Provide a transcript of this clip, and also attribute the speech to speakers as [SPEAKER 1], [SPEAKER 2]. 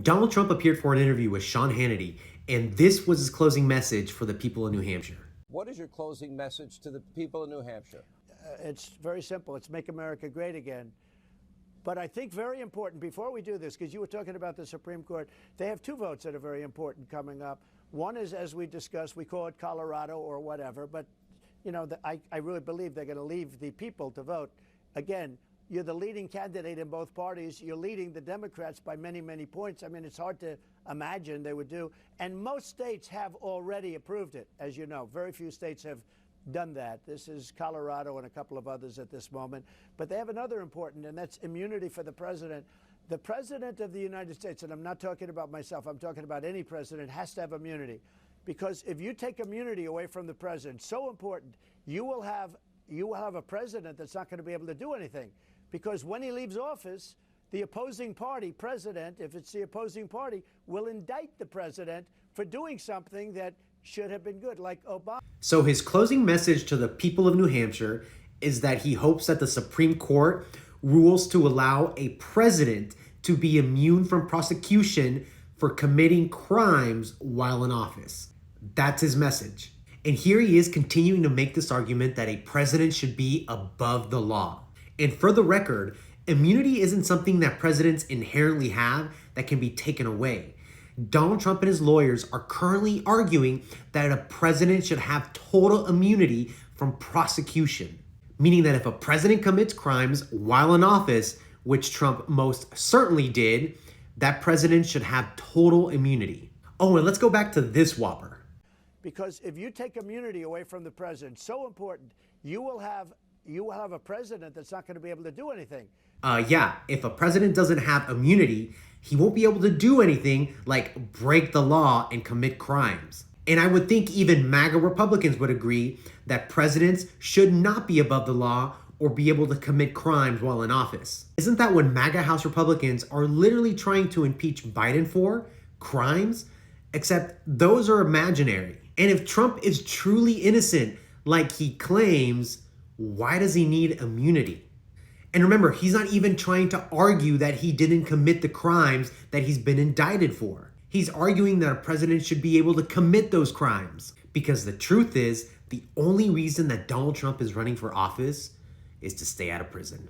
[SPEAKER 1] Donald Trump appeared for an interview with Sean Hannity, and this was his closing message for the people of New Hampshire.
[SPEAKER 2] What is your closing message to the people of New Hampshire?
[SPEAKER 3] It's very simple. It's make America great again. But I think very important, before we do this, because you were talking about the Supreme Court, they have two votes that are very important coming up. One is, as we discussed, we call it Colorado or whatever, but you know, I really believe they're going to leave the people to vote. Again, you're the leading candidate in both parties. You're leading the Democrats by many, many points. I mean, it's hard to imagine they would do. And most states have already approved it, as you know. Very few states have done that. This is Colorado and a couple of others at this moment. But they have another important, and that's immunity for the president. The president of the United States, and I'm not talking about myself, I'm talking about any president, has to have immunity. Because if you take immunity away from the president, so important, you will have a president that's not going to be able to do anything. Because when he leaves office, the opposing party president, if it's the opposing party, will indict the president for doing something that should have been good, like Obama.
[SPEAKER 1] So his closing message to the people of New Hampshire is that he hopes that the Supreme Court rules to allow a president to be immune from prosecution for committing crimes while in office. That's his message. And here he is continuing to make this argument that a president should be above the law. And for the record, immunity isn't something that presidents inherently have that can be taken away. Donald Trump and his lawyers are currently arguing that a president should have total immunity from prosecution, meaning that if a president commits crimes while in office, which Trump most certainly did, that president should have total immunity. Oh, and let's go back to this whopper.
[SPEAKER 3] Because if you take immunity away from the president, so important, you will have a president that's not going to be able to do anything.
[SPEAKER 1] If a president doesn't have immunity, he won't be able to do anything like break the law and commit crimes. And I would think even MAGA Republicans would agree that presidents should not be above the law or be able to commit crimes while in office. Isn't that what MAGA House Republicans are literally trying to impeach Biden for? Crimes? Except those are imaginary. And if Trump is truly innocent, like he claims, why does he need immunity? And remember, he's not even trying to argue that he didn't commit the crimes that he's been indicted for. He's arguing that a president should be able to commit those crimes. Because the truth is, the only reason that Donald Trump is running for office is to stay out of prison.